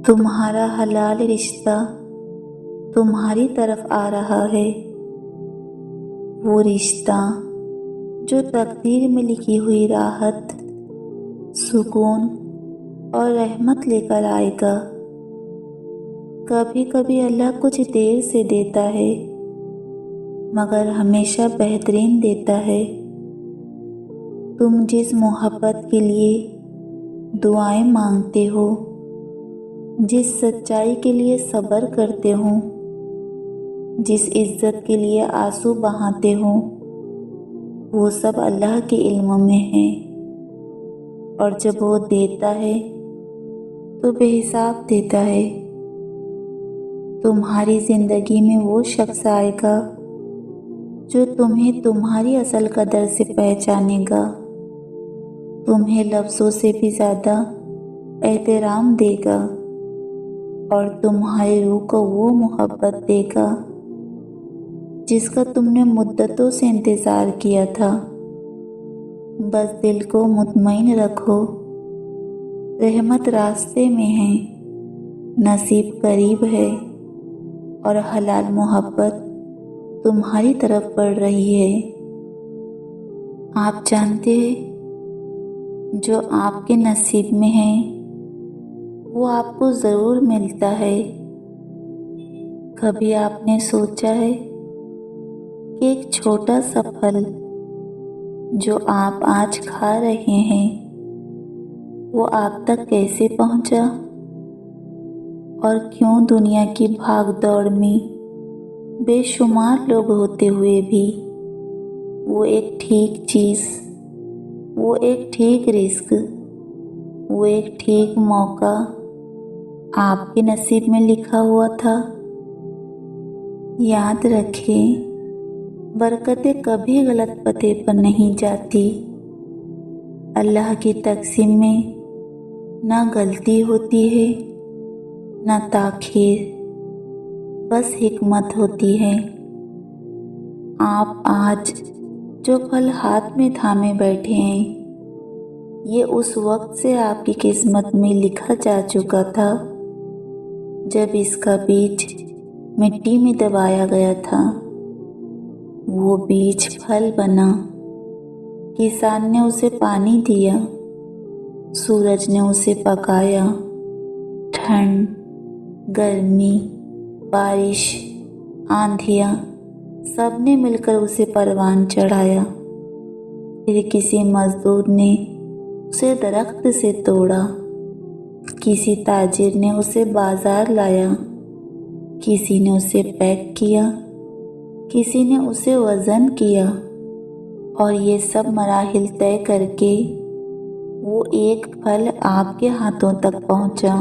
تمہارا حلال رشتہ تمہاری طرف آ رہا ہے، وہ رشتہ جو تقدیر میں لکھی ہوئی راحت، سکون اور رحمت لے کر آئے گا۔ کبھی کبھی اللہ کچھ دیر سے دیتا ہے، مگر ہمیشہ بہترین دیتا ہے۔ تم جس محبت کے لیے دعائیں مانگتے ہو، جس سچائی کے لیے صبر کرتے ہو، جس عزت کے لیے آنسو بہاتے ہو، وہ سب اللہ کے علم میں ہے، اور جب وہ دیتا ہے تو بے حساب دیتا ہے۔ تمہاری زندگی میں وہ شخص آئے گا جو تمہیں تمہاری اصل قدر سے پہچانے گا، تمہیں لفظوں سے بھی زیادہ احترام دے گا، اور تمہاری روح کو وہ محبت دے گا جس کا تم نے مدتوں سے انتظار کیا تھا۔ بس دل کو مطمئن رکھو، رحمت راستے میں ہے، نصیب قریب ہے، اور حلال محبت تمہاری طرف بڑھ رہی ہے۔ آپ جانتے ہیں جو آپ کے نصیب میں ہے وہ آپ کو ضرور ملتا ہے۔ کبھی آپ نے سوچا ہے کہ ایک چھوٹا سا پھل جو آپ آج کھا رہے ہیں وہ آپ تک کیسے پہنچا، اور کیوں دنیا کی بھاگ دوڑ میں بے شمار لوگ ہوتے ہوئے بھی وہ ایک ٹھیک چیز، وہ ایک ٹھیک رزق، وہ ایک ٹھیک موقع آپ کے نصیب میں لکھا ہوا تھا۔ یاد رکھیں، برکتیں کبھی غلط پتے پر نہیں جاتی۔ اللہ کی تقسیم میں نہ غلطی ہوتی ہے نہ تاخیر، بس حکمت ہوتی ہے۔ آپ آج جو پھل ہاتھ میں تھامے بیٹھے ہیں، یہ اس وقت سے آپ کی قسمت میں لکھا جا چکا تھا جب اس کا بیج مٹی میں دبایا گیا تھا۔ وہ بیج پھل بنا، کسان نے اسے پانی دیا، سورج نے اسے پکایا، ٹھنڈ، گرمی، بارش، آندھیاں سب نے مل کر اسے پروان چڑھایا۔ پھر کسی مزدور نے اسے درخت سے توڑا، کسی تاجر نے اسے بازار لایا، کسی نے اسے پیک کیا، کسی نے اسے وزن کیا، اور یہ سب مراحل طے کر کے وہ ایک پھل آپ کے ہاتھوں تک پہنچا،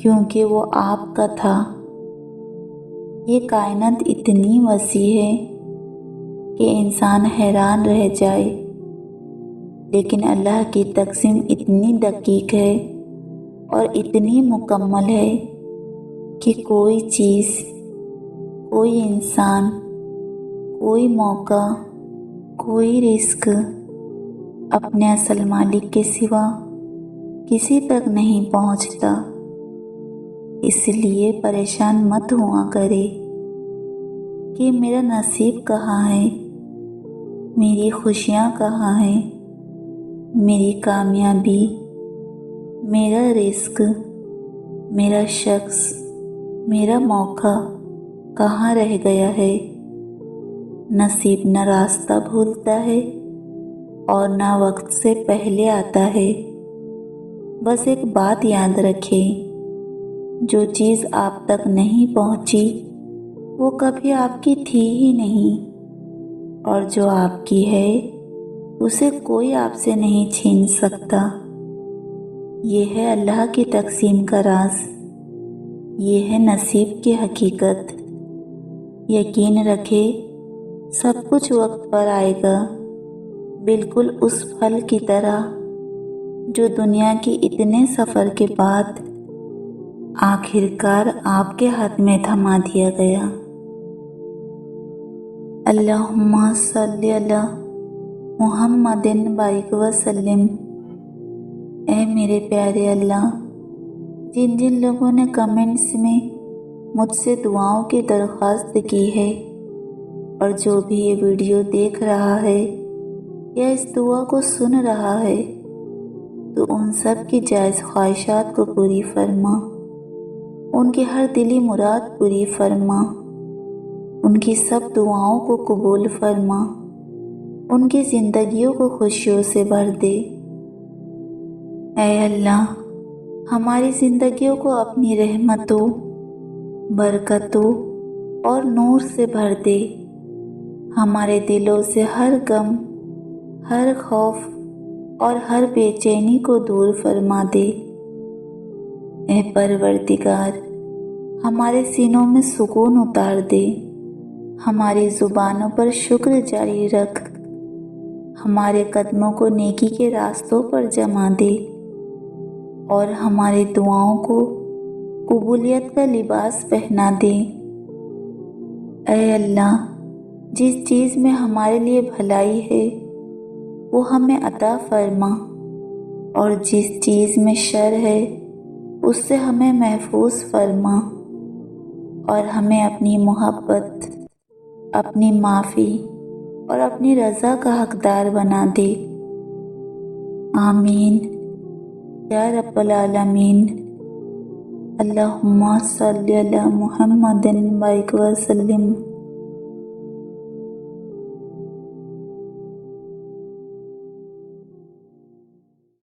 کیونکہ وہ آپ کا تھا۔ یہ کائنات اتنی وسیع ہے کہ انسان حیران رہ جائے، لیکن اللہ کی تقسیم اتنی دقیق ہے اور اتنی مکمل ہے کہ کوئی چیز، کوئی انسان، کوئی موقع، کوئی رزق اپنے اصل مالک کے سوا کسی تک نہیں پہنچتا۔ اس لیے پریشان مت ہوا کرے کہ میرا نصیب کہاں ہے، میری خوشیاں کہاں ہیں، میری کامیابی، میرا رزق، میرا شخص، میرا موقع کہاں رہ گیا ہے۔ نصیب نہ راستہ بھولتا ہے اور نہ وقت سے پہلے آتا ہے۔ بس ایک بات یاد رکھیں، جو چیز آپ تک نہیں پہنچی وہ کبھی آپ کی تھی ہی نہیں، اور جو آپ کی ہے اسے کوئی آپ سے نہیں چھین سکتا۔ یہ ہے اللہ کی تقسیم کا راز، یہ ہے نصیب کی حقیقت۔ یقین رکھے سب کچھ وقت پر آئے گا، بالکل اس پھل کی طرح جو دنیا کی اتنے سفر کے بعد آخر کار آپ کے ہاتھ میں تھما دیا گیا۔ اللہم صلی علی محمد بارک وسلم۔ اے میرے پیارے اللہ، جن جن لوگوں نے کمنٹس میں مجھ سے دعاؤں کی درخواست کی ہے، اور جو بھی یہ ویڈیو دیکھ رہا ہے یا اس دعا کو سن رہا ہے، تو ان سب کی جائز خواہشات کو پوری فرما، ان کی ہر دلی مراد پوری فرما، ان کی سب دعاؤں کو قبول فرما، ان کی زندگیوں کو خوشیوں سے بھر دے۔ اے اللہ، ہماری زندگیوں کو اپنی رحمتوں، برکتوں اور نور سے بھر دے، ہمارے دلوں سے ہر غم، ہر خوف اور ہر بے چینی کو دور فرما دے۔ اے پروردگار، ہمارے سینوں میں سکون اتار دے، ہماری زبانوں پر شکر جاری رکھ، ہمارے قدموں کو نیکی کے راستوں پر جما دے، اور ہماری دعاؤں کو قبولیت کا لباس پہنا دے۔ اے اللہ، جس چیز میں ہمارے لیے بھلائی ہے وہ ہمیں عطا فرما، اور جس چیز میں شر ہے اس سے ہمیں محفوظ فرما، اور ہمیں اپنی محبت، اپنی معافی اور اپنی رضا کا حقدار بنا دے۔ آمین یا رب العالمین۔ اللہم صلی علی محمد وسلم۔